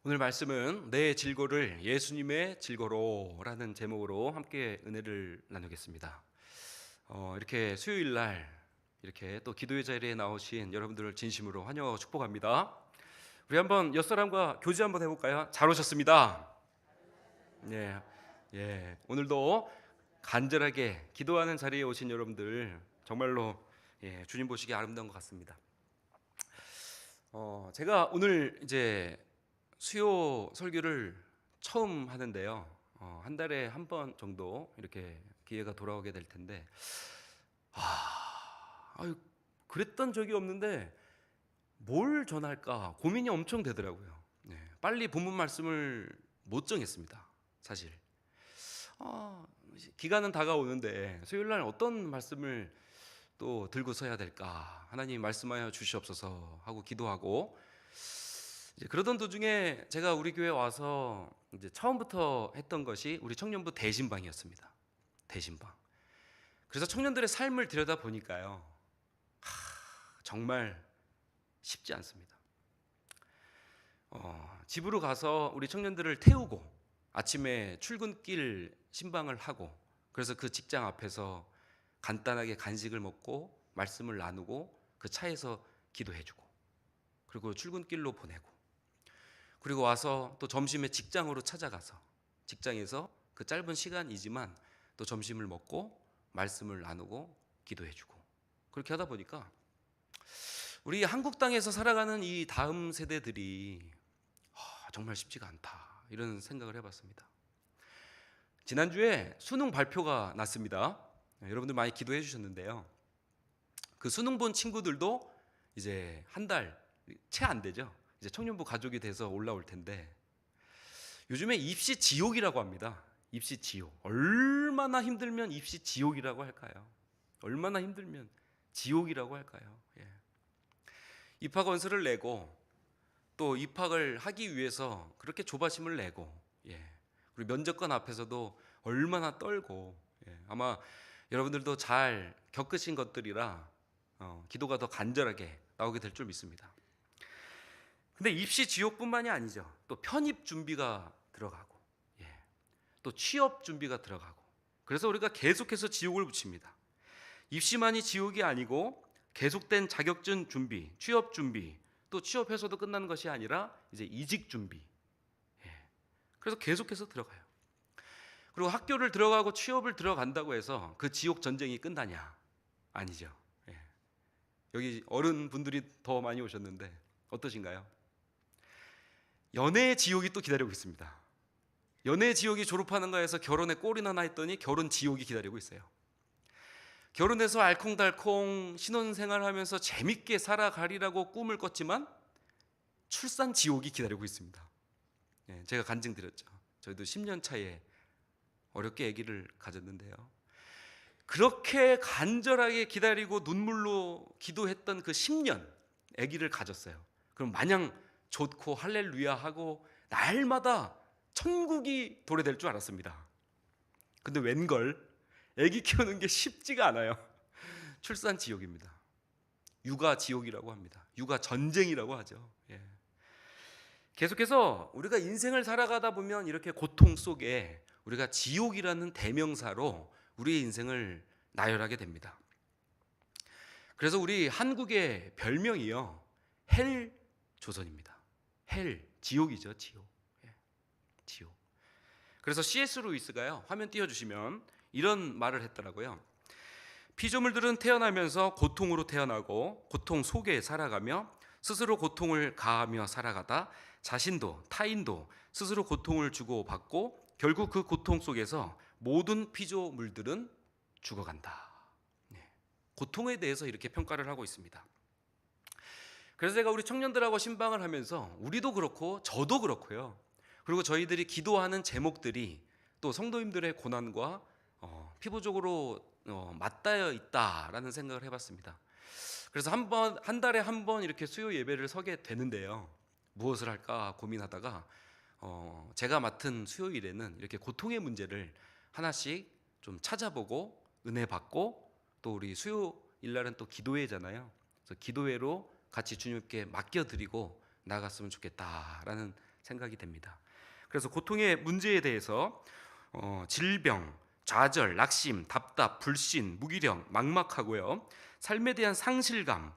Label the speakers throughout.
Speaker 1: 오늘 말씀은 내 질고를 예수님의 질고로라는 제목으로 함께 은혜를 나누겠습니다. 이렇게 수요일 날 이렇게 또 기도의 자리에 나오신 여러분들을 진심으로 환영하고 축복합니다. 우리 한번 옆사람과 교제 한번 해볼까요? 잘 오셨습니다. 예, 예. 오늘도 간절하게 기도하는 자리에 오신 여러분들 정말로 주님 보시기에 아름다운 것 같습니다. 제가 오늘 이제 수요 설교를 처음 하는데요. 한 달에 한 번 정도 이렇게 기회가 돌아오게 될 텐데, 아유, 그랬던 적이 없는데 뭘 전할까 고민이 엄청 되더라고요. 빨리 본문 말씀을 못 정했습니다. 사실 기간은 다가오는데 수요일 날 어떤 말씀을 또 들고 서야 될까, 하나님 말씀하여 주시옵소서 하고 기도하고, 이제 그러던 도중에 제가 우리 교회 와서 이제 처음부터 했던 것이 우리 청년부 대신방이었습니다. 대신방. 그래서 청년들의 삶을 들여다 보니까요, 정말 쉽지 않습니다. 집으로 가서 우리 청년들을 태우고 아침에 출근길 신방을 하고, 그래서 그 직장 앞에서 간단하게 간식을 먹고 말씀을 나누고 그 차에서 기도해주고, 그리고 출근길로 보내고, 그리고 와서 또 점심에 직장으로 찾아가서 직장에서 그 짧은 시간이지만 또 점심을 먹고 말씀을 나누고 기도해주고, 그렇게 하다 보니까 우리 한국 땅에서 살아가는 이 다음 세대들이 정말 쉽지가 않다, 이런 생각을 해봤습니다. 지난주에 수능 발표가 났습니다. 여러분들 많이 기도해 주셨는데요, 그 수능 본 친구들도 이제 한 달 채 안 되죠. 이제 청년부 가족이 돼서 올라올 텐데, 요즘에 입시 지옥이라고 합니다. 입시 지옥. 얼마나 힘들면 입시 지옥이라고 할까요? 얼마나 힘들면 지옥이라고 할까요? 입학 원서를 내고 또 입학을 하기 위해서 그렇게 조바심을 내고, 그리고 면접관 앞에서도 얼마나 떨고, 아마 여러분들도 잘 겪으신 것들이라 기도가 더 간절하게 나오게 될 줄 믿습니다. 근데 입시 지옥뿐만이 아니죠. 또 편입 준비가 들어가고, 또 취업 준비가 들어가고, 그래서 우리가 계속해서 지옥을 붙입니다. 입시만이 지옥이 아니고 계속된 자격증 준비, 취업 준비, 또 취업해서도 끝나는 것이 아니라 이제 이직 준비. 그래서 계속해서 들어가요. 그리고 학교를 들어가고 취업을 들어간다고 해서 그 지옥 전쟁이 끝나냐? 아니죠. 여기 어른분들이 더 많이 오셨는데 어떠신가요? 연애의 지옥이 또 기다리고 있습니다. 연애의 지옥이 졸업하는 거에서 결혼에 꼴이나 나 했더니 결혼 지옥이 기다리고 있어요. 결혼해서 알콩달콩 신혼생활하면서 재밌게 살아가리라고 꿈을 꿨지만 출산 지옥이 기다리고 있습니다. 제가 간증드렸죠. 저희도 10년 차에 어렵게 아기를 가졌는데요, 그렇게 간절하게 기다리고 눈물로 기도했던 그 10년 아기를 가졌어요. 그럼 마냥 좋고 할렐루야 하고 날마다 천국이 도래될 줄 알았습니다. 근데 웬걸 아기 키우는 게 쉽지가 않아요. 출산 지옥입니다. 육아 지옥이라고 합니다. 육아 전쟁이라고 하죠. 계속해서 우리가 인생을 살아가다 보면 이렇게 고통 속에 우리가 지옥이라는 대명사로 우리의 인생을 나열하게 됩니다. 그래서 우리 한국의 별명이요, 헬 조선입니다. 헬, 지옥이죠. 지옥. 지옥. 그래서 C.S. 루이스가요, 화면 띄워주시면 이런 말을 했더라고요. 피조물들은 태어나면서 고통으로 태어나고 고통 속에 살아가며 스스로 고통을 가하며 살아가다 자신도 타인도 스스로 고통을 주고 받고 결국 그 고통 속에서 모든 피조물들은 죽어간다. 고통에 대해서 이렇게 평가를 하고 있습니다. 그래서 제가 우리 청년들하고 신방을 하면서 우리도 그렇고 저도 그렇고요, 그리고 저희들이 기도하는 제목들이 또 성도님들의 고난과 피부적으로 맞닿아 있다라는 생각을 해봤습니다. 그래서 한 달에 한 번 이렇게 수요 예배를 서게 되는데요, 무엇을 할까 고민하다가 제가 맡은 수요일에는 이렇게 고통의 문제를 하나씩 좀 찾아보고 은혜 받고, 또 우리 수요일 날은 또 기도회잖아요. 그래서 기도회로 같이 주님께 맡겨드리고 나갔으면 좋겠다라는 생각이 됩니다. 그래서 고통의 문제에 대해서 질병, 좌절, 낙심, 답답, 불신, 무기력, 막막하고요. 삶에 대한 상실감,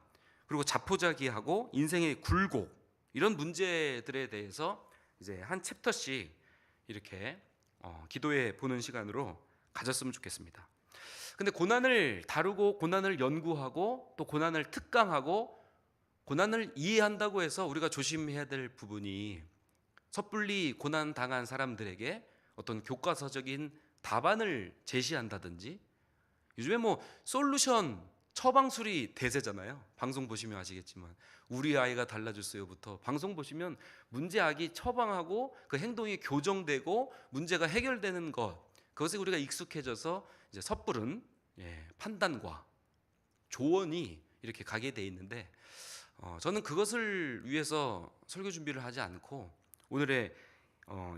Speaker 1: 그리고 자포자기하고 인생의 굴곡, 이런 문제들에 대해서 이제 한 챕터씩 이렇게 기도해 보는 시간으로 가졌으면 좋겠습니다. 근데 고난을 다루고 고난을 연구하고 또 고난을 특강하고 고난을 이해한다고 해서 우리가 조심해야 될 부분이 섣불리 고난 당한 사람들에게 어떤 교과서적인 답안을 제시한다든지, 요즘에 뭐 솔루션 처방술이 대세잖아요. 방송 보시면 아시겠지만 우리 아이가 달라졌어요부터 방송 보시면 문제아기 처방하고 그 행동이 교정되고 문제가 해결되는 것, 그것에 우리가 익숙해져서 이제 섣부른 판단과 조언이 이렇게 가게 돼 있는데, 저는 그것을 위해서 설교 준비를 하지 않고 오늘의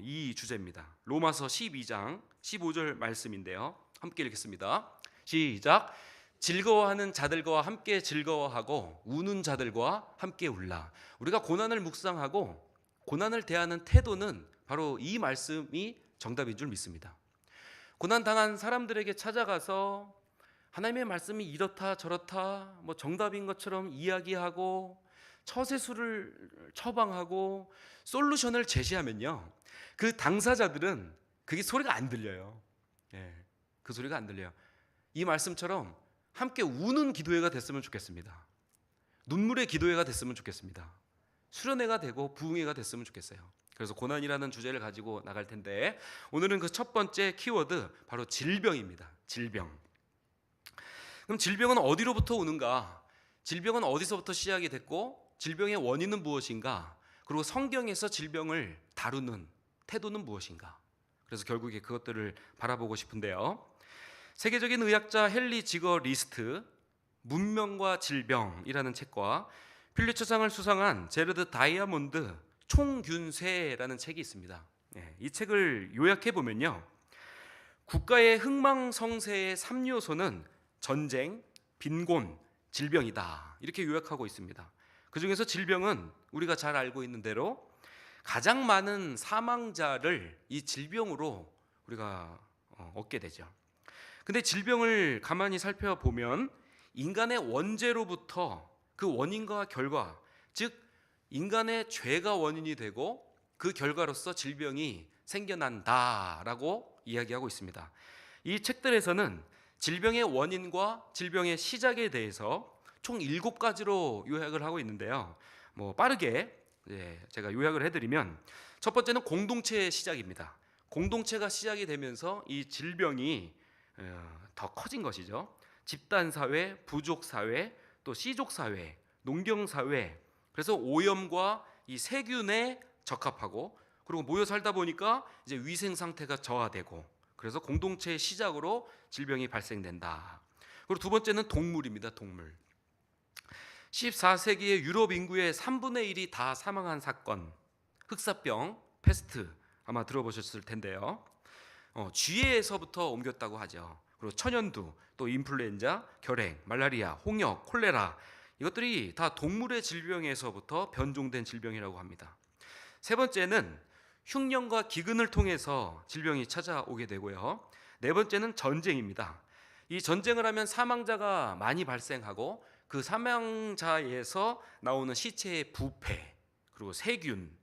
Speaker 1: 이 주제입니다. 로마서 12장 15절 말씀인데요. 함께 읽겠습니다. 시작. 즐거워하는 자들과 함께 즐거워하고 우는 자들과 함께 울라. 우리가 고난을 묵상하고 고난을 대하는 태도는 바로 이 말씀이 정답인 줄 믿습니다. 고난 당한 사람들에게 찾아가서 하나님의 말씀이 이렇다 저렇다 뭐 정답인 것처럼 이야기하고 처세술을 처방하고 솔루션을 제시하면요, 그 당사자들은 그게 소리가 안 들려요. 그 소리가 안 들려요. 이 말씀처럼 함께 우는 기도회가 됐으면 좋겠습니다. 눈물의 기도회가 됐으면 좋겠습니다. 수련회가 되고 부흥회가 됐으면 좋겠어요. 그래서 고난이라는 주제를 가지고 나갈 텐데, 오늘은 그 첫 번째 키워드 바로 질병입니다. 질병. 그럼 질병은 어디로부터 오는가? 질병은 어디서부터 시작이 됐고 질병의 원인은 무엇인가? 그리고 성경에서 질병을 다루는 태도는 무엇인가? 그래서 결국에 그것들을 바라보고 싶은데요. 세계적인 의학자 헨리 지거 리스트 문명과 질병이라는 책과 퓰리처상을 수상한 제르드 다이아몬드 총균쇠라는 책이 있습니다. 이 책을 요약해 보면요, 국가의 흥망성쇠의 3요소는 전쟁, 빈곤, 질병이다, 이렇게 요약하고 있습니다. 그 중에서 질병은 우리가 잘 알고 있는 대로 가장 많은 사망자를 이 질병으로 우리가 얻게 되죠. 근데 질병을 가만히 살펴보면 인간의 원죄로부터 그 원인과 결과, 즉 인간의 죄가 원인이 되고 그 결과로서 질병이 생겨난다라고 이야기하고 있습니다. 이 책들에서는 질병의 원인과 질병의 시작에 대해서 총 7가지로 요약을 하고 있는데요. 빠르게 제가 요약을 해드리면, 첫 번째는 공동체의 시작입니다. 공동체가 시작이 되면서 이 질병이 더 커진 것이죠. 집단사회, 부족사회, 또 씨족사회, 농경사회, 그래서 오염과 이 세균에 적합하고, 그리고 모여 살다 보니까 이제 위생 상태가 저하되고, 그래서 공동체의 시작으로 질병이 발생된다. 그리고 두 번째는 동물입니다. 동물. 14세기의 유럽 인구의 3분의 1이 다 사망한 사건, 흑사병, 패스트, 아마 들어보셨을 텐데요. 쥐에서부터 옮겼다고 하죠. 그리고 천연두, 또 인플루엔자, 결핵, 말라리아, 홍역, 콜레라, 이것들이 다 동물의 질병에서부터 변종된 질병이라고 합니다. 세 번째는 흉년과 기근을 통해서 질병이 찾아오게 되고요. 네 번째는 전쟁입니다. 이 전쟁을 하면 사망자가 많이 발생하고 그 사망자에서 나오는 시체의 부패, 그리고 세균,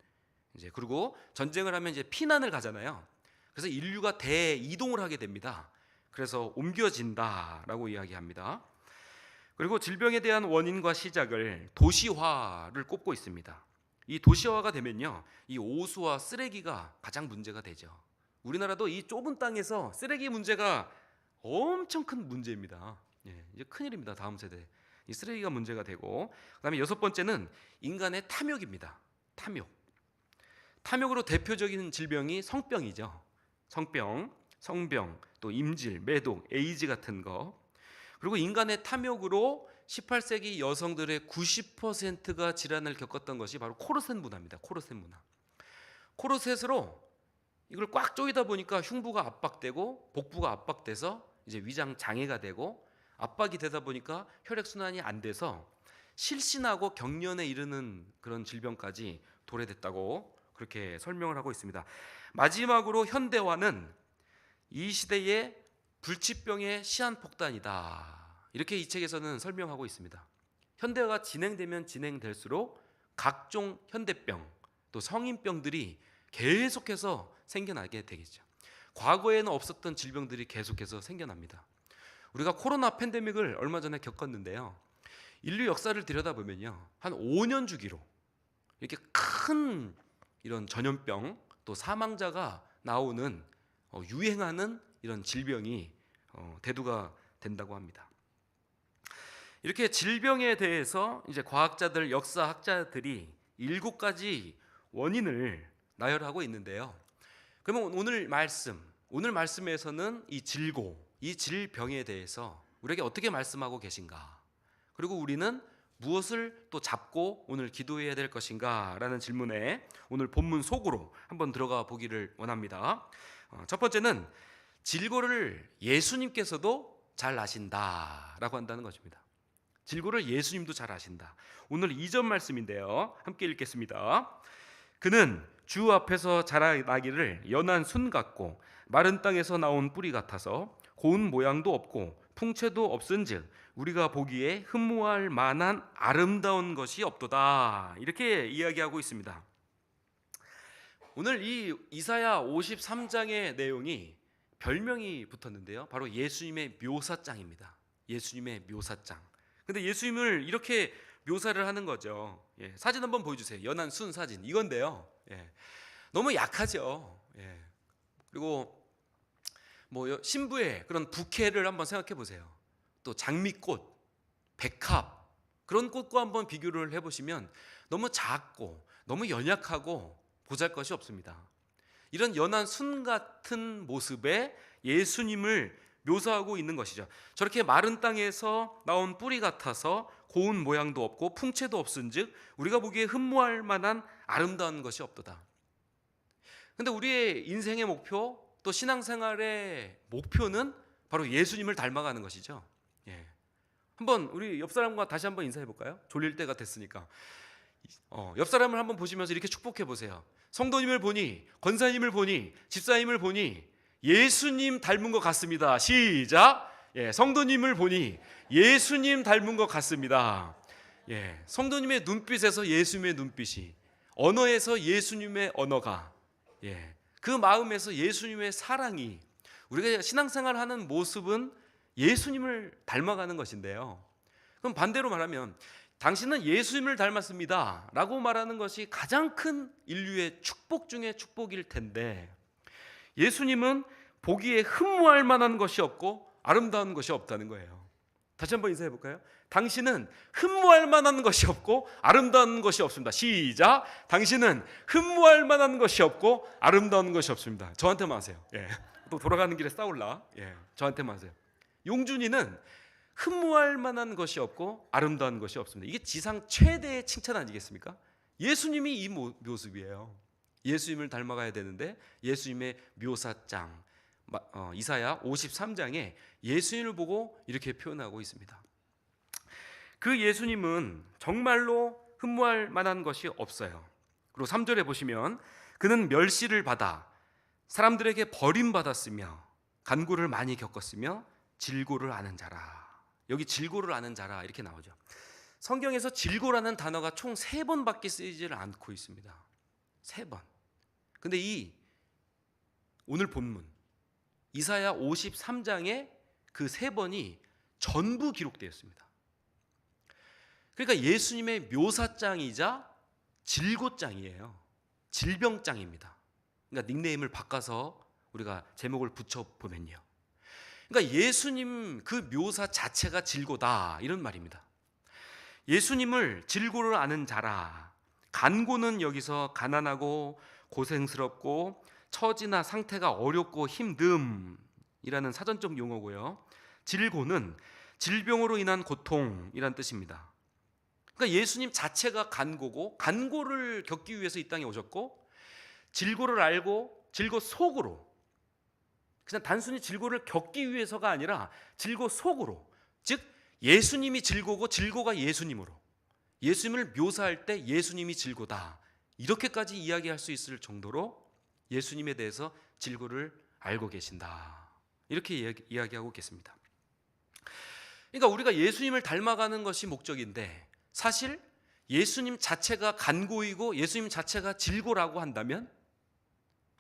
Speaker 1: 그리고 전쟁을 하면 이제 피난을 가잖아요. 그래서 인류가 대이동을 하게 됩니다. 그래서 옮겨진다라고 이야기합니다. 그리고 질병에 대한 원인과 시작을 도시화를 꼽고 있습니다. 이 도시화가 되면요, 이 오수와 쓰레기가 가장 문제가 되죠. 우리나라도 이 좁은 땅에서 쓰레기 문제가 엄청 큰 문제입니다. 이제 큰일입니다. 다음 세대. 이 쓰레기가 문제가 되고, 그다음에 여섯 번째는 인간의 탐욕입니다. 탐욕으로 대표적인 질병이 성병이죠. 성병, 성병, 또 임질, 매독, 에이즈 같은 거. 그리고 인간의 탐욕으로 18세기 여성들의 90%가 질환을 겪었던 것이 바로 코르셋 문화입니다. 코르셋 문화. 코르셋으로 이걸 꽉 조이다 보니까 흉부가 압박되고 복부가 압박돼서 이제 위장 장애가 되고, 압박이 되다 보니까 혈액 순환이 안 돼서 실신하고 경련에 이르는 그런 질병까지 도래됐다고 그렇게 설명을 하고 있습니다. 마지막으로 현대화는 이 시대의 불치병의 시한폭탄이다, 이렇게 이 책에서는 설명하고 있습니다. 현대화가 진행되면 진행될수록 각종 현대병 또 성인병들이 계속해서 생겨나게 되겠죠. 과거에는 없었던 질병들이 계속해서 생겨납니다. 우리가 코로나 팬데믹을 얼마 전에 겪었는데요, 인류 역사를 들여다보면요, 한 5년 주기로 이렇게 큰 이런 전염병 또 사망자가 나오는 유행하는 이런 질병이 대두가 된다고 합니다. 이렇게 질병에 대해서 이제 과학자들, 역사학자들이 7가지 원인을 나열하고 있는데요. 그러면 오늘 말씀에서는 이 질고, 이 질병에 대해서 우리에게 어떻게 말씀하고 계신가? 그리고 우리는 무엇을 또 잡고 오늘 기도해야 될 것인가? 라는 질문에 오늘 본문 속으로 한번 들어가 보기를 원합니다. 첫 번째는 질고를 예수님께서도 잘 아신다라고 한다는 것입니다. 질고를 예수님도 잘 아신다. 오늘 2절 말씀인데요, 함께 읽겠습니다. 그는 주 앞에서 자라나기를 연한 순 같고 마른 땅에서 나온 뿌리 같아서 고운 모양도 없고 풍채도 없은즉 우리가 보기에 흠모할 만한 아름다운 것이 없도다, 이렇게 이야기하고 있습니다. 오늘 이 이사야 53장의 내용이 별명이 붙었는데요, 바로 예수님의 묘사장입니다. 예수님의 묘사장. 근데 예수님을 이렇게 묘사를 하는 거죠. 사진 한번 보여주세요. 연한 순 사진 이건데요, 너무 약하죠. 그리고 뭐 신부의 그런 부케를 한번 생각해 보세요. 또 장미꽃, 백합, 그런 꽃과 한번 비교를 해보시면 너무 작고 너무 연약하고 보잘것이 없습니다. 이런 연한 순 같은 모습의 예수님을 묘사하고 있는 것이죠. 저렇게 마른 땅에서 나온 뿌리 같아서 고운 모양도 없고 풍채도 없은즉 우리가 보기에 흠모할 만한 아름다운 것이 없도다. 근데 우리의 인생의 목표, 또 신앙생활의 목표는 바로 예수님을 닮아가는 것이죠. 한번 우리 옆 사람과 다시 한번 인사해 볼까요? 졸릴 때가 됐으니까. 옆 사람을 한번 보시면서 이렇게 축복해 보세요. 성도님을 보니, 권사님을 보니, 집사님을 보니 예수님 닮은 것 같습니다. 시작. 성도님을 보니 예수님 닮은 것 같습니다. 성도님의 눈빛에서 예수님의 눈빛이, 언어에서 예수님의 언어가, 그 마음에서 예수님의 사랑이, 우리가 신앙생활하는 모습은 예수님을 닮아가는 것인데요. 그럼 반대로 말하면 당신은 예수님을 닮았습니다 라고 말하는 것이 가장 큰 인류의 축복 중에 축복일 텐데, 예수님은 보기에 흠모할 만한 것이 없고 아름다운 것이 없다는 거예요. 다시 한번 인사해 볼까요? 당신은 흠모할 만한 것이 없고 아름다운 것이 없습니다. 시작. 당신은 흠모할 만한 것이 없고 아름다운 것이 없습니다. 저한테만 하세요. 또 돌아가는 길에 싸울라. 저한테만 하세요. 용준이는 흠모할 만한 것이 없고 아름다운 것이 없습니다. 이게 지상 최대의 칭찬 아니겠습니까? 예수님이 이 모습이에요. 예수님을 닮아가야 되는데 예수님의 묘사장, 이사야 53장에 예수님을 보고 이렇게 표현하고 있습니다. 그 예수님은 정말로 흠모할 만한 것이 없어요. 그리고 3절에 보시면 그는 멸시를 받아 사람들에게 버림받았으며 간구를 많이 겪었으며 질고를 아는 자라. 여기 질고를 아는 자라 이렇게 나오죠. 성경에서 질고라는 단어가 총 3번밖에 쓰이지를 않고 있습니다. 3번. 근데 이 오늘 본문 이사야 53장에 그 3번이 전부 기록되어 있습니다. 그러니까 예수님의 묘사장이자 질고장이에요. 질병장입니다. 그러니까 닉네임을 바꿔서 우리가 제목을 붙여보면요, 그러니까 예수님 그 묘사 자체가 질고다, 이런 말입니다. 예수님을 질고를 아는 자라. 간고는 여기서 가난하고 고생스럽고 처지나 상태가 어렵고 힘듦이라는 사전적 용어고요. 질고는 질병으로 인한 고통이란 뜻입니다. 그러니까 예수님 자체가 간고고, 간고를 겪기 위해서 이 땅에 오셨고, 질고를 알고 질고 속으로, 그냥 단순히 질고를 겪기 위해서가 아니라 질고 속으로, 즉 예수님이 질고고 질고가 예수님으로, 예수님을 묘사할 때 예수님이 질고다, 이렇게까지 이야기할 수 있을 정도로 예수님에 대해서 질고를 알고 계신다. 이렇게 이야기하고 계십니다. 그러니까 우리가 예수님을 닮아가는 것이 목적인데 사실 예수님 자체가 간고이고 예수님 자체가 질고라고 한다면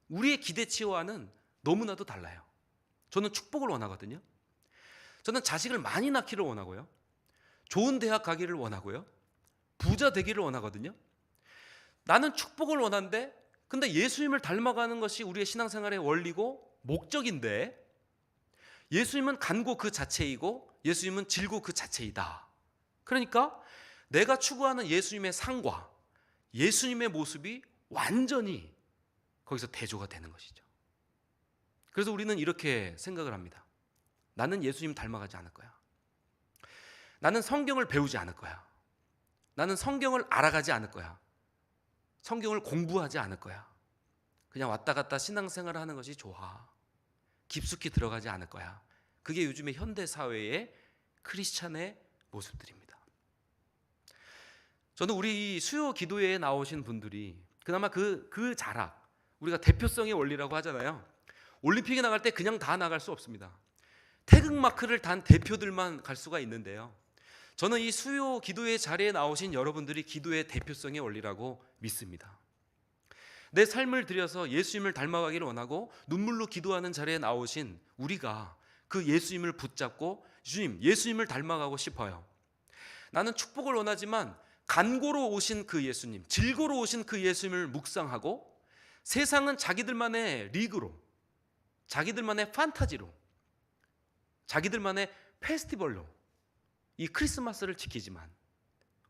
Speaker 1: 우리의 기대치와는 너무나도 달라요. 저는 축복을 원하거든요. 저는 자식을 많이 낳기를 원하고요. 좋은 대학 가기를 원하고요. 부자 되기를 원하거든요. 나는 축복을 원하는데 근데 예수님을 닮아가는 것이 우리의 신앙생활의 원리고 목적인데 예수님은 간고 그 자체이고 예수님은 질고 그 자체이다. 그러니까 내가 추구하는 예수님의 상과 예수님의 모습이 완전히 거기서 대조가 되는 것이죠. 그래서 우리는 이렇게 생각을 합니다. 나는 예수님 닮아가지 않을 거야. 나는 성경을 배우지 않을 거야. 나는 성경을 알아가지 않을 거야. 성경을 공부하지 않을 거야. 그냥 왔다 갔다 신앙생활을 하는 것이 좋아. 깊숙이 들어가지 않을 거야. 그게 요즘의 현대사회의 크리스찬의 모습들입니다. 저는 우리 수요 기도회에 나오신 분들이 그나마 그 자락, 우리가 대표성의 원리라고 하잖아요. 올림픽에 나갈 때 그냥 다 나갈 수 없습니다. 태극마크를 단 대표들만 갈 수가 있는데요. 저는 이 수요 기도회 자리에 나오신 여러분들이 기도의 대표성의 원리라고 믿습니다. 내 삶을 들여서 예수님을 닮아가기를 원하고 눈물로 기도하는 자리에 나오신 우리가 그 예수님을 붙잡고 주님, 예수님을 닮아가고 싶어요. 나는 축복을 원하지만 간고로 오신 그 예수님, 질고로 오신 그 예수님을 묵상하고 세상은 자기들만의 리그로, 자기들만의 판타지로, 자기들만의 페스티벌로 이 크리스마스를 지키지만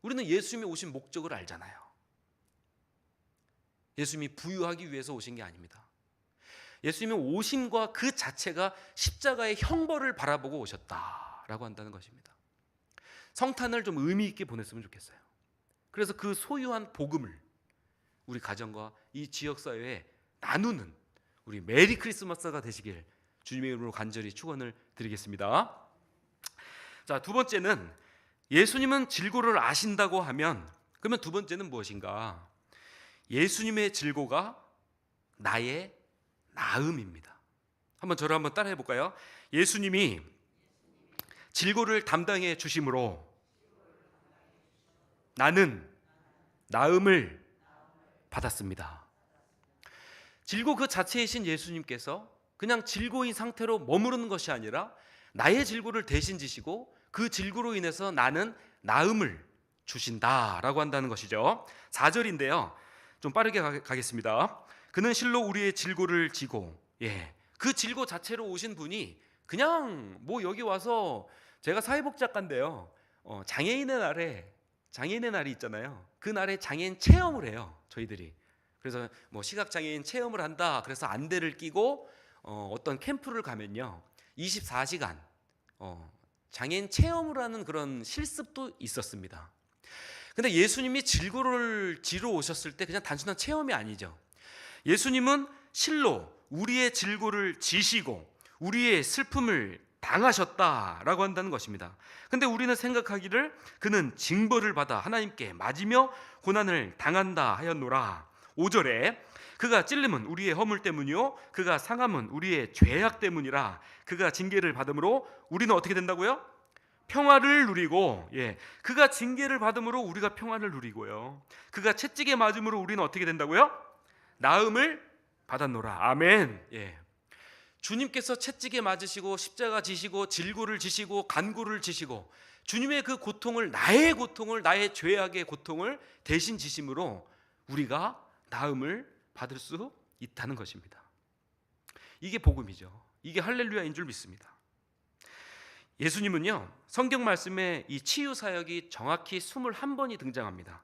Speaker 1: 우리는 예수님이 오신 목적을 알잖아요. 예수님이 부유하기 위해서 오신 게 아닙니다. 예수님의 오심과 그 자체가 십자가의 형벌을 바라보고 오셨다라고 한다는 것입니다. 성탄을 좀 의미 있게 보냈으면 좋겠어요. 그래서 그 소유한 복음을 우리 가정과 이 지역사회에 나누는 우리 메리 크리스마스가 되시길 주님의 이름으로 간절히 축원을 드리겠습니다. 자, 두 번째는 예수님은 질고를 아신다고 하면 그러면 두 번째는 무엇인가? 예수님의 질고가 나의 나음입니다. 저를 한번 따라해 볼까요? 예수님이 질고를 담당해 주심으로 나는 나음을 받았습니다. 질고 그 자체이신 예수님께서 그냥 질고인 상태로 머무르는 것이 아니라 나의 질고를 대신 지시고 그 질고로 인해서 나는 나음을 주신다라고 한다는 것이죠. 4절인데요. 좀 빠르게 가겠습니다. 그는 실로 우리의 질고를 지고, 그 질고 자체로 오신 분이 그냥 여기 와서 제가 사회복지학과인데요. 장애인의 날이 있잖아요. 그 날에 장애인 체험을 해요. 저희들이. 그래서 시각장애인 체험을 한다. 그래서 안대를 끼고 어떤 캠프를 가면요. 24시간 장애인 체험을 하는 그런 실습도 있었습니다. 근데 예수님이 질고를 지러 오셨을 때 그냥 단순한 체험이 아니죠. 예수님은 실로 우리의 질고를 지시고 우리의 슬픔을 당하셨다라고 한다는 것입니다. 근데 우리는 생각하기를 그는 징벌을 받아 하나님께 맞으며 고난을 당한다 하였노라. 5절에 그가 찔림은 우리의 허물 때문이요 그가 상함은 우리의 죄악 때문이라. 그가 징계를 받음으로 우리는 어떻게 된다고요? 평화를 누리고, 그가 징계를 받음으로 우리가 평화를 누리고요. 그가 채찍에 맞음으로 우리는 어떻게 된다고요? 나음을 받았노라. 아멘. 주님께서 채찍에 맞으시고 십자가 지시고 질고를 지시고 간고를 지시고 주님의 그 고통을, 나의 죄악의 고통을 대신 지심으로 우리가 나음을 받을 수 있다는 것입니다. 이게 복음이죠. 이게 할렐루야인 줄 믿습니다. 예수님은요, 성경 말씀에 이 치유 사역이 정확히 21번이 등장합니다.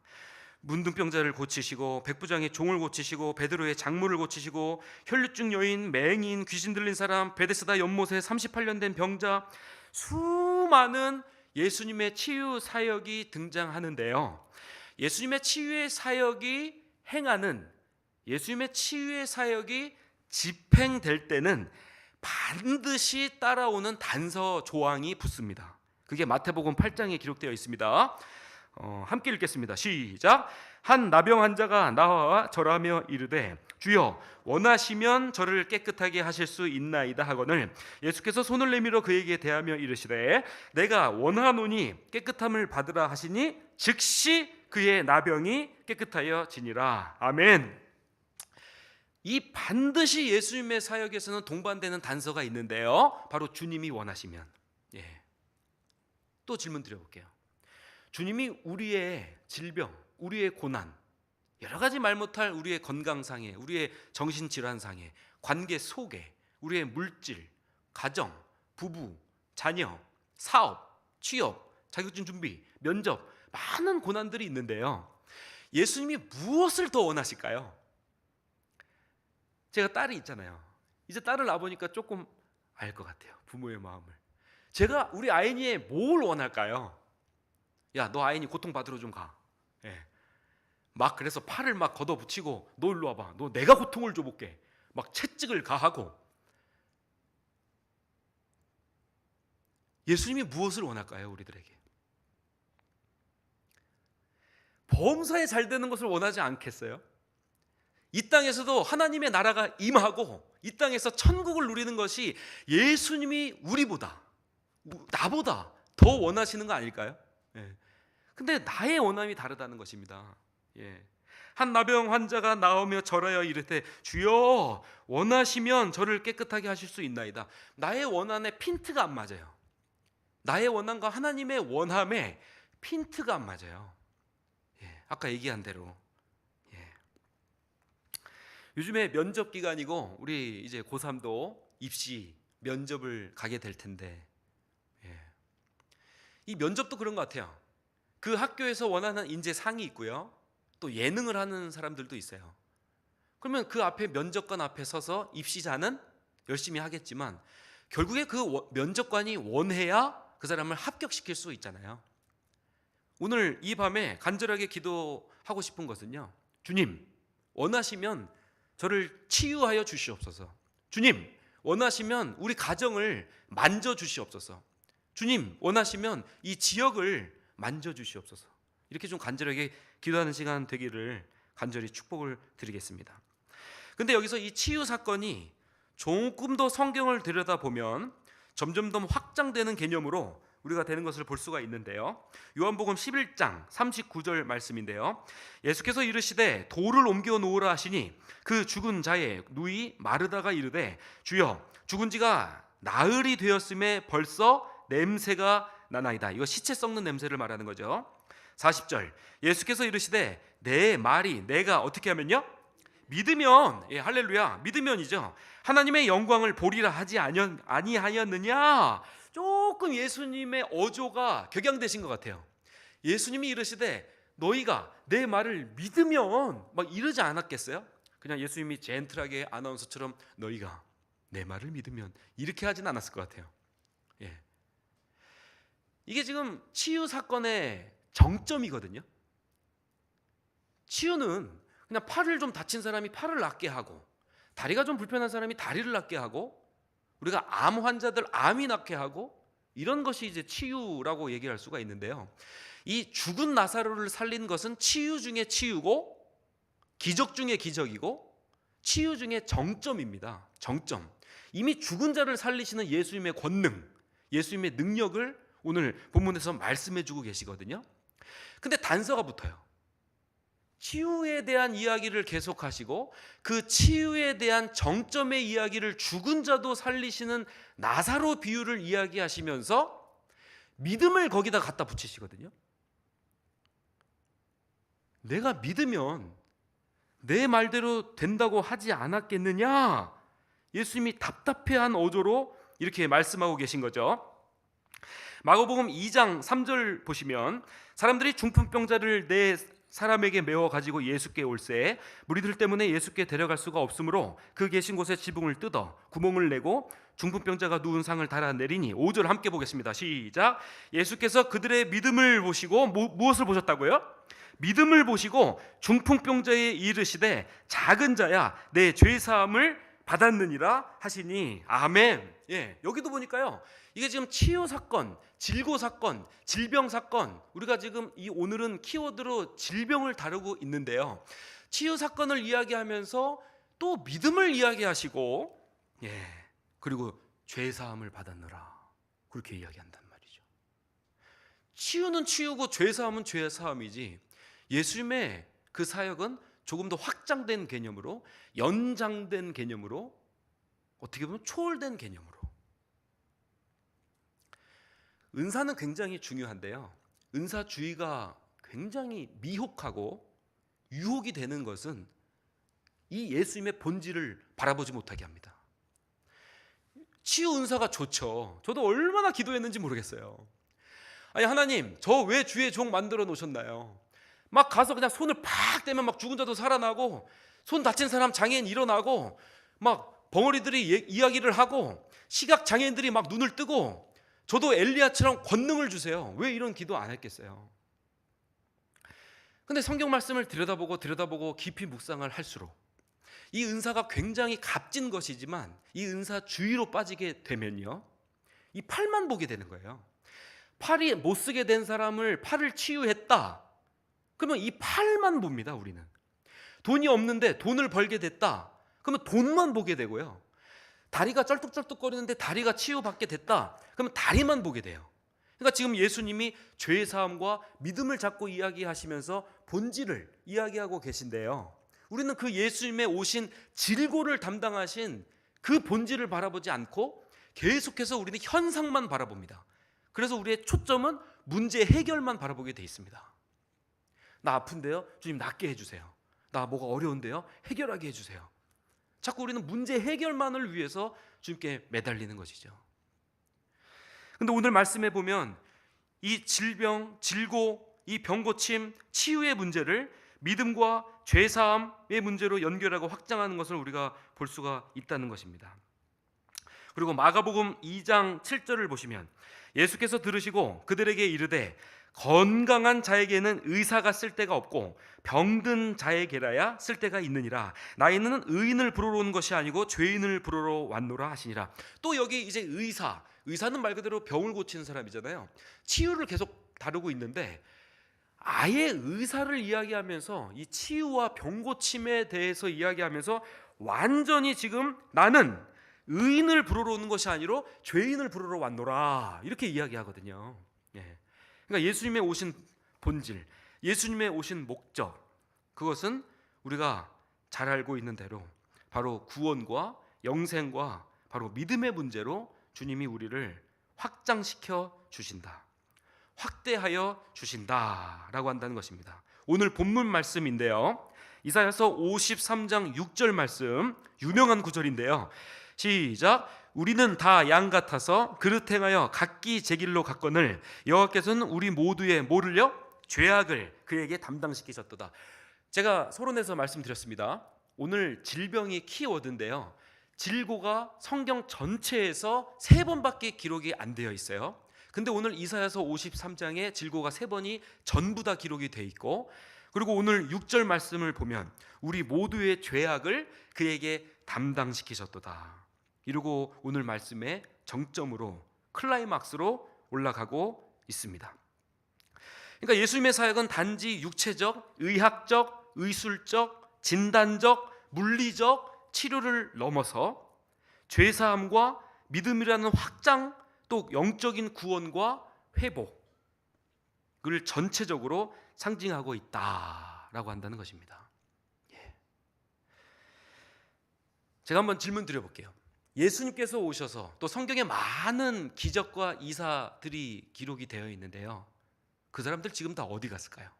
Speaker 1: 문둥병자를 고치시고 백부장의 종을 고치시고 베드로의 장모를 고치시고 혈류증 여인, 맹인, 귀신 들린 사람, 베데스다 연못에 38년 된 병자, 수많은 예수님의 치유 사역이 등장하는데요. 예수님의 치유의 사역이 집행될 때는 반드시 따라오는 단서 조항이 붙습니다. 그게 마태복음 8장에 기록되어 있습니다. 함께 읽겠습니다. 시작. 한 나병 환자가 나와 절하며 이르되 주여 원하시면 저를 깨끗하게 하실 수 있나이다 하거늘 예수께서 손을 내밀어 그에게 대하며 이르시되 내가 원하노니 깨끗함을 받으라 하시니 즉시 그의 나병이 깨끗하여 지니라. 아멘. 이 반드시 예수님의 사역에서는 동반되는 단서가 있는데요, 바로 주님이 원하시면. 또 질문 드려볼게요. 주님이 우리의 질병, 우리의 고난, 여러 가지 말 못할 우리의 건강상해, 우리의 정신질환상해, 관계 속에, 우리의 물질, 가정, 부부, 자녀, 사업, 취업, 자격증 준비, 면접, 많은 고난들이 있는데요, 예수님이 무엇을 더 원하실까요? 제가 딸이 있잖아요. 이제 딸을 낳아보니까 조금 알 것 같아요, 부모의 마음을. 제가 우리 아이니에 뭘 원할까요? 야, 너 아이니 고통받으러 좀 가. 막 그래서 팔을 막 걷어붙이고 너 일로 와봐, 너 내가 고통을 줘볼게, 막 채찍을 가하고. 예수님이 무엇을 원할까요, 우리들에게? 범사에 잘 되는 것을 원하지 않겠어요? 이 땅에서도 하나님의 나라가 임하고 이 땅에서 천국을 누리는 것이 예수님이 우리보다, 나보다 더 원하시는 거 아닐까요? 근데 나의 원함이 다르다는 것입니다. 한 나병 환자가 나오며 절하여 이르되 주여 원하시면 저를 깨끗하게 하실 수 있나이다. 나의 원함에 핀트가 안 맞아요. 나의 원함과 하나님의 원함에 핀트가 안 맞아요. 아까 얘기한 대로. 요즘에 면접 기간이고 우리 이제 고3도 입시 면접을 가게 될 텐데, 이 면접도 그런 것 같아요. 그 학교에서 원하는 인재상이 있고요, 또 예능을 하는 사람들도 있어요. 그러면 그 앞에 면접관 앞에 서서 입시자는 열심히 하겠지만 결국에 그 면접관이 원해야 그 사람을 합격시킬 수 있잖아요. 오늘 이 밤에 간절하게 기도하고 싶은 것은요, 주님 원하시면 저를 치유하여 주시옵소서. 주님 원하시면 우리 가정을 만져 주시옵소서. 주님 원하시면 이 지역을 만져 주시옵소서. 이렇게 좀 간절하게 기도하는 시간 되기를 간절히 축복을 드리겠습니다. 근데 여기서 이 치유 사건이 조금 더 성경을 들여다보면 점점 더 확장되는 개념으로 우리가 되는 것을 볼 수가 있는데요, 요한복음 11장 39절 말씀인데요, 예수께서 이르시되 돌을 옮겨 놓으라 하시니 그 죽은 자의 누이 마르다가 이르되 주여 죽은 지가 나흘이 되었음에 벌써 냄새가 나나이다. 이거 시체 썩는 냄새를 말하는 거죠. 40절 예수께서 이르시되 내 말이 내가 어떻게 하면요, 믿으면, 할렐루야, 믿으면이죠, 하나님의 영광을 보리라 하지 아니하였느냐. 조금 예수님의 어조가 격양되신 것 같아요. 예수님이 이르시되 너희가 내 말을 믿으면 막 이러지 않았겠어요? 그냥 예수님이 젠틀하게 아나운서처럼 너희가 내 말을 믿으면 이렇게 하진 않았을 것 같아요. 이게 지금 치유 사건의 정점이거든요. 치유는 그냥 팔을 좀 다친 사람이 팔을 낫게 하고, 다리가 좀 불편한 사람이 다리를 낫게 하고, 우리가 암 환자들 암이 낫게 하고, 이런 것이 이제 치유라고 얘기할 수가 있는데요, 이 죽은 나사로를 살린 것은 치유 중에 치유고 기적 중에 기적이고 치유 중에 정점입니다. 정점. 이미 죽은 자를 살리시는 예수님의 권능, 예수님의 능력을 오늘 본문에서 말씀해 주고 계시거든요. 근데 단서가 붙어요. 치유에 대한 이야기를 계속하시고 그 치유에 대한 정점의 이야기를 죽은 자도 살리시는 나사로 비유를 이야기하시면서 믿음을 거기다 갖다 붙이시거든요. 내가 믿으면 내 말대로 된다고 하지 않았겠느냐. 예수님이 답답해한 어조로 이렇게 말씀하고 계신 거죠. 마가복음 2장 3절 보시면 사람들이 중풍병자를 네 사람에게 메워 가지고 예수께 올세 무리들 때문에 예수께 데려갈 수가 없으므로 그 계신 곳에 지붕을 뜯어 구멍을 내고 중풍병자가 누운 상을 달아내리니 5절 함께 보겠습니다. 시작. 예수께서 그들의 믿음을 보시고 무엇을 보셨다고요? 믿음을 보시고 중풍병자에 이르시되 작은 자야 내 죄사함을 받았느니라 하시니 아멘. 예, 여기도 보니까요, 이게 지금 치유 사건, 질고 사건, 질병 사건, 우리가 지금 이 오늘은 키워드로 질병을 다루고 있는데요, 치유 사건을 이야기하면서 또 믿음을 이야기하시고, 예, 그리고 죄 사함을 받았느라 그렇게 이야기한단 말이죠. 치유는 치유고 죄 사함은 죄 사함이지, 예수님의 그 사역은 조금 더 확장된 개념으로, 연장된 개념으로, 어떻게 보면 초월된 개념으로. 은사는 굉장히 중요한데요, 은사주의가 굉장히 미혹하고 유혹이 되는 것은 이 예수님의 본질을 바라보지 못하게 합니다. 치유 은사가 좋죠. 저도 얼마나 기도했는지 모르겠어요. 아니, 하나님, 저 왜 주의 종 만들어 놓으셨나요? 막 가서 그냥 손을 팍 떼면 막 죽은 자도 살아나고, 손 다친 사람 장애인 일어나고, 막 벙어리들이 이야기를 하고, 시각 장애인들이 막 눈을 뜨고, 저도 엘리야처럼 권능을 주세요. 왜 이런 기도 안 했겠어요? 근데 성경 말씀을 들여다보고 깊이 묵상을 할수록 이 은사가 굉장히 값진 것이지만, 이 은사 주의로 빠지게 되면요, 이 팔만 보게 되는 거예요. 팔이 못 쓰게 된 사람을 팔을 치유했다, 그러면 이 팔만 봅니다. 우리는 돈이 없는데 돈을 벌게 됐다, 그러면 돈만 보게 되고요. 다리가 쩔뚝쩔뚝거리는데 다리가 치유받게 됐다, 그러면 다리만 보게 돼요. 그러니까 지금 예수님이 죄 사함과 믿음을 잡고 이야기하시면서 본질을 이야기하고 계신데요, 우리는 그 예수님의 오신 질고를 담당하신 그 본질을 바라보지 않고 계속해서 우리는 현상만 바라봅니다. 그래서 우리의 초점은 문제 해결만 바라보게 돼 있습니다. 나 아픈데요, 주님 낫게 해주세요. 나 뭐가 어려운데요, 해결하게 해주세요. 자꾸 우리는 문제 해결만을 위해서 주님께 매달리는 것이죠. 근데 오늘 말씀해 보면 이 질병, 질고, 이 병고침, 치유의 문제를 믿음과 죄사함의 문제로 연결하고 확장하는 것을 우리가 볼 수가 있다는 것입니다. 그리고 마가복음 2장 7절을 보시면 예수께서 들으시고 그들에게 이르되 건강한 자에게는 의사가 쓸 데가 없고 병든 자에게라야 쓸 데가 있느니라. 나이는 의인을 부르러 온 것이 아니고 죄인을 부르러 왔노라 하시니라. 또 여기 이제 의사는 말 그대로 병을 고치는 사람이잖아요. 치유를 계속 다루고 있는데 아예 의사를 이야기하면서 이 치유와 병 고침에 대해서 이야기하면서 완전히 지금 나는 의인을 부르러 오는 것이 아니라 죄인을 부르러 왔노라, 이렇게 이야기하거든요. 그러니까 예수님의 오신 본질, 예수님의 오신 목적, 그것은 우리가 잘 알고 있는 대로 바로 구원과 영생과 바로 믿음의 문제로 주님이 우리를 확장시켜 주신다, 확대하여 주신다라고 한다는 것입니다. 오늘 본문 말씀인데요, 이사야서 53장 6절 말씀, 유명한 구절인데요, 시작. 우리는 다 양 같아서 그릇 행하여 각기 제 길로 갔거늘 여호와께서는 우리 모두의 뭐를요? 죄악을 그에게 담당시키셨도다. 제가 서론에서 말씀드렸습니다. 오늘 질병이 키워드인데요, 질고가 성경 전체에서 3번밖에 기록이 안 되어 있어요. 근데 오늘 이사야서 53장에 질고가 3번이 전부 다 기록이 돼 있고, 그리고 오늘 6절 말씀을 보면 우리 모두의 죄악을 그에게 담당시키셨도다, 이러고 오늘 말씀의 정점으로, 클라이막스로 올라가고 있습니다. 그러니까 예수님의 사역은 단지 육체적, 의학적, 의술적, 진단적, 물리적 치료를 넘어서 죄사함과 믿음이라는 확장, 또 영적인 구원과 회복을 전체적으로 상징하고 있다라고 한다는 것입니다. 제가 한번 질문 드려볼게요. 예수님께서 오셔서 또 성경에 많은 기적과 이사들이 기록이 되어 있는데요, 그 사람들 지금 다 어디 갔을까요?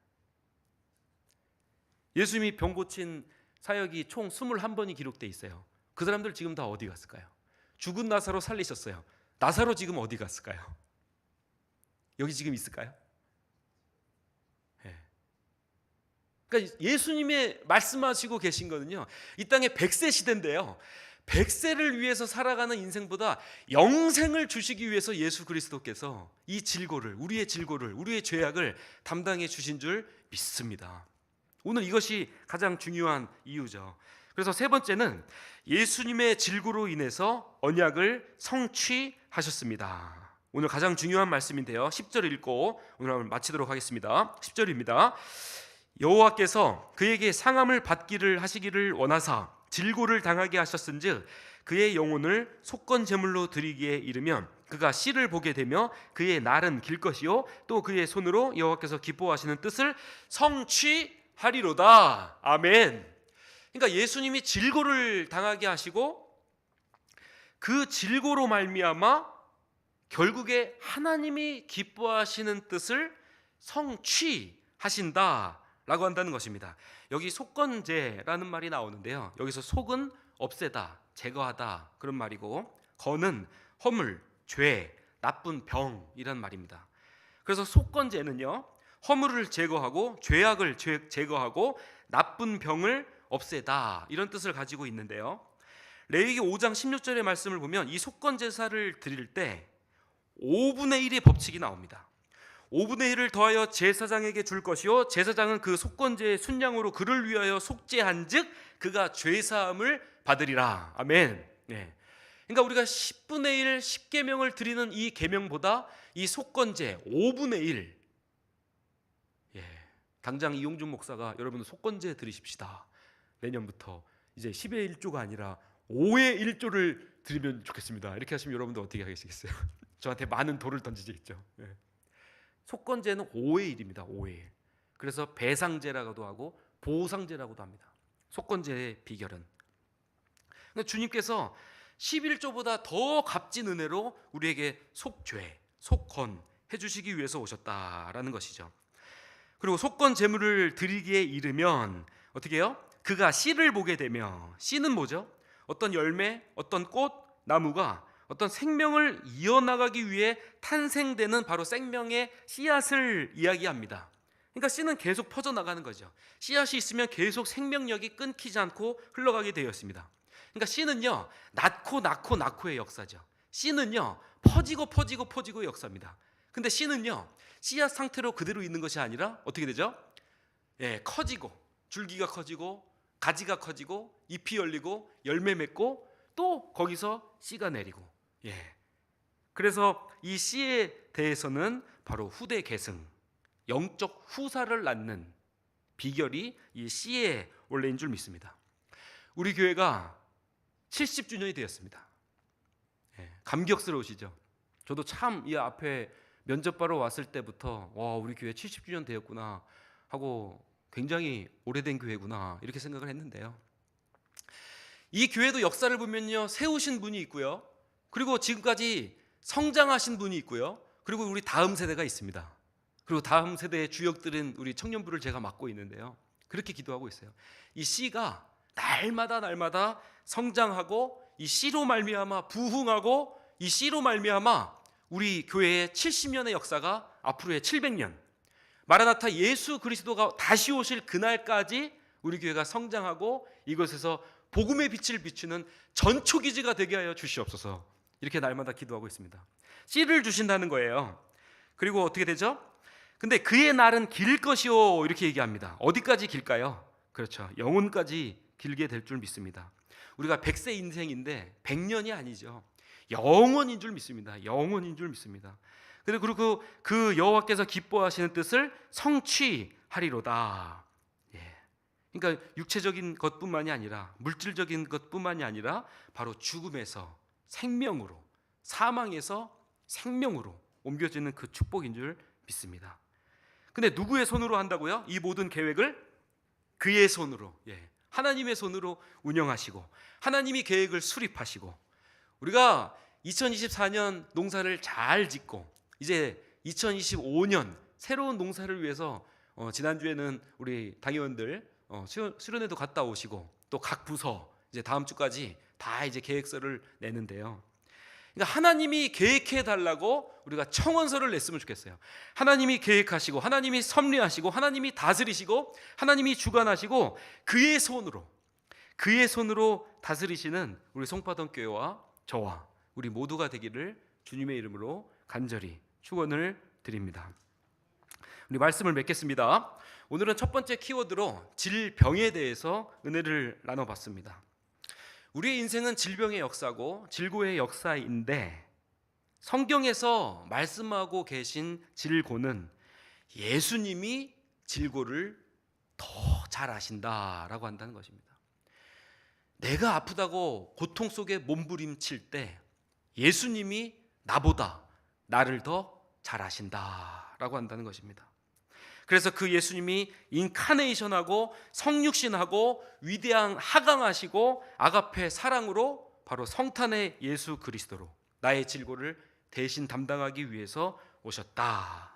Speaker 1: 예수님이 병 고친 사역이 총 21번이 기록되어 있어요. 그 사람들 지금 다 어디 갔을까요? 죽은 나사로 살리셨어요. 나사로 지금 어디 갔을까요? 여기 지금 있을까요? 그러니까 예수님의 말씀하시고 계신 거는요, 이 땅에 100세 시대인데요, 100세를 위해서 살아가는 인생보다 영생을 주시기 위해서 예수 그리스도께서 이 질고를, 우리의 질고를, 우리의 죄악을 담당해 주신 줄 믿습니다. 오늘 이것이 가장 중요한 이유죠. 그래서 세 번째는 예수님의 질고로 인해서 언약을 성취하셨습니다. 오늘 가장 중요한 말씀인데요. 10절을 읽고 오늘 한번 마치도록 하겠습니다. 10절입니다. 여호와께서 그에게 상함을 받기를 하시기를 원하사 질고를 당하게 하셨은즉 그의 영혼을 속건 제물로 드리기에 이르면 그가 씨를 보게 되며 그의 날은 길 것이요 또 그의 손으로 여호와께서 기뻐하시는 뜻을 성취하리로다. 아멘. 그러니까 예수님이 질고를 당하게 하시고 그 질고로 말미암아 결국에 하나님이 기뻐하시는 뜻을 성취하신다라고 한다는 것입니다. 여기 속건제라는 말이 나오는데요. 여기서 속은 없애다, 제거하다 그런 말이고 건은 허물, 죄, 나쁜 병이란 말입니다. 그래서 속건제는요, 허물을 제거하고 죄악을 제거하고 나쁜 병을 없애다 이런 뜻을 가지고 있는데요. 레위기 5장 16절의 말씀을 보면 이 속건제사를 드릴 때 5분의 1의 법칙이 나옵니다. 5분의 1을 더하여 제사장에게 줄 것이요 제사장은 그 속건제의 순양으로 그를 위하여 속죄한즉 그가 죄사함을 받으리라. 아멘. 네. 그러니까 우리가 10분의 1 10계명을 드리는 이 계명보다 이 속건제 5분의 1, 당장 이용준 목사가 여러분 속건제 드리십시다. 내년부터 이제 10의 1조가 아니라 5의 1조를 드리면 좋겠습니다. 이렇게 하시면 여러분들 어떻게 하시겠어요? 저한테 많은 돌을 던지시겠죠. 속건제는 5의 1입니다. 5의 1. 그래서 배상제라고도 하고 보상제라고도 합니다. 속건제의 비결은 주님께서 11조보다 더 값진 은혜로 우리에게 속죄, 속건 해주시기 위해서 오셨다라는 것이죠. 그리고 속건 제물을 드리기에 이르면 어떻게 해요? 그가 씨를 보게 되며, 씨는 뭐죠? 어떤 열매, 어떤 꽃, 나무가 어떤 생명을 이어나가기 위해 탄생되는 바로 생명의 씨앗을 이야기합니다. 그러니까 씨는 계속 퍼져나가는 거죠. 씨앗이 있으면 계속 생명력이 끊기지 않고 흘러가게 되어 있습니다. 그러니까 씨는요, 낳고의 역사죠. 씨는요, 퍼지고의 역사입니다. 근데 씨는요, 씨앗 상태로 그대로 있는 것이 아니라 어떻게 되죠? 커지고, 줄기가 커지고, 가지가 커지고, 잎이 열리고, 열매 맺고, 또 거기서 씨가 내리고. 그래서 이 씨에 대해서는 바로 후대 계승, 영적 후사를 낳는 비결이 이 씨의 원래인 줄 믿습니다. 우리 교회가 70주년이 되었습니다. 감격스러우시죠? 저도 참 이 앞에 면접하러 왔을 때부터 와, 우리 교회 70주년 되었구나 하고 굉장히 오래된 교회구나 이렇게 생각을 했는데요. 이 교회도 역사를 보면요, 세우신 분이 있고요, 그리고 지금까지 성장하신 분이 있고요, 그리고 우리 다음 세대가 있습니다. 그리고 다음 세대의 주역들은 우리 청년부를 제가 맡고 있는데요, 그렇게 기도하고 있어요. 이 씨가 날마다 성장하고 이 씨로 말미암아 부흥하고 이 씨로 말미암아 우리 교회의 70년의 역사가 앞으로의 700년, 마라나타 예수 그리스도가 다시 오실 그날까지 우리 교회가 성장하고 이것에서 복음의 빛을 비추는 전초기지가 되게 하여 주시옵소서. 이렇게 날마다 기도하고 있습니다. 씨를 주신다는 거예요. 그리고 어떻게 되죠? 근데 그의 날은 길 것이요 이렇게 얘기합니다. 어디까지 길까요? 그렇죠, 영혼까지 길게 될 줄 믿습니다. 우리가 100세 인생인데 100년이 아니죠. 영원인 줄 믿습니다. 영원인 줄 믿습니다. 그리고 그 여호와께서 기뻐하시는 뜻을 성취하리로다. 그러니까 육체적인 것뿐만이 아니라 물질적인 것뿐만이 아니라 바로 죽음에서 생명으로, 사망에서 생명으로 옮겨지는 그 축복인 줄 믿습니다. 근데 누구의 손으로 한다고요? 이 모든 계획을 그의 손으로, 하나님의 손으로 운영하시고 하나님이 계획을 수립하시고, 우리가 2024년 농사를 잘 짓고 이제 2025년 새로운 농사를 위해서 지난주에는 우리 당의원들 수련회도 갔다 오시고 또 각 부서 이제 다음 주까지 다 이제 계획서를 내는데요. 그러니까 하나님이 계획해 달라고 우리가 청원서를 냈으면 좋겠어요. 하나님이 계획하시고 하나님이 섭리하시고 하나님이 다스리시고 하나님이 주관하시고 그의 손으로 다스리시는 우리 송파동 교회와 저와 우리 모두가 되기를 주님의 이름으로 간절히 축원을 드립니다. 우리 말씀을 맺겠습니다. 오늘은 첫 번째 키워드로 질병에 대해서 은혜를 나눠봤습니다. 우리의 인생은 질병의 역사고 질고의 역사인데 성경에서 말씀하고 계신 질고는 예수님이 질고를 더 잘 아신다라고 한다는 것입니다. 내가 아프다고 고통 속에 몸부림칠 때 예수님이 나보다 나를 더 잘 아신다라고 한다는 것입니다. 그래서 그 예수님이 인카네이션하고 성육신하고 위대한 하강하시고 아가페 사랑으로 바로 성탄의 예수 그리스도로 나의 질고를 대신 담당하기 위해서 오셨다.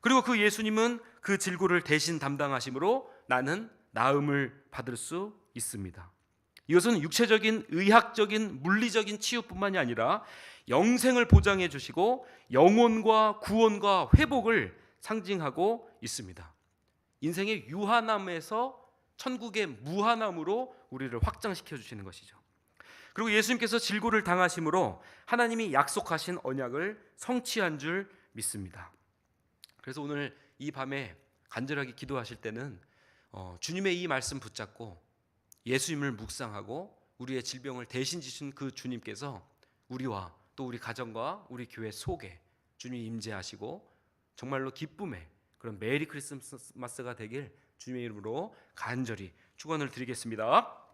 Speaker 1: 그리고 그 예수님은 그 질고를 대신 담당하심으로 나는 나음을 받을 수 있습니다. 이것은 육체적인 의학적인 물리적인 치유뿐만이 아니라 영생을 보장해 주시고 영혼과 구원과 회복을 상징하고 있습니다. 인생의 유한함에서 천국의 무한함으로 우리를 확장시켜 주시는 것이죠. 그리고 예수님께서 질고를 당하심으로 하나님이 약속하신 언약을 성취한 줄 믿습니다. 그래서 오늘 이 밤에 간절하게 기도하실 때는 주님의 이 말씀 붙잡고 예수님을 묵상하고 우리의 질병을 대신 지신 그 주님께서 우리와 또 우리 가정과 우리 교회 속에 주님이 임재하시고 정말로 기쁨의 그런 메리 크리스마스가 되길 주님의 이름으로 간절히 축원을 드리겠습니다.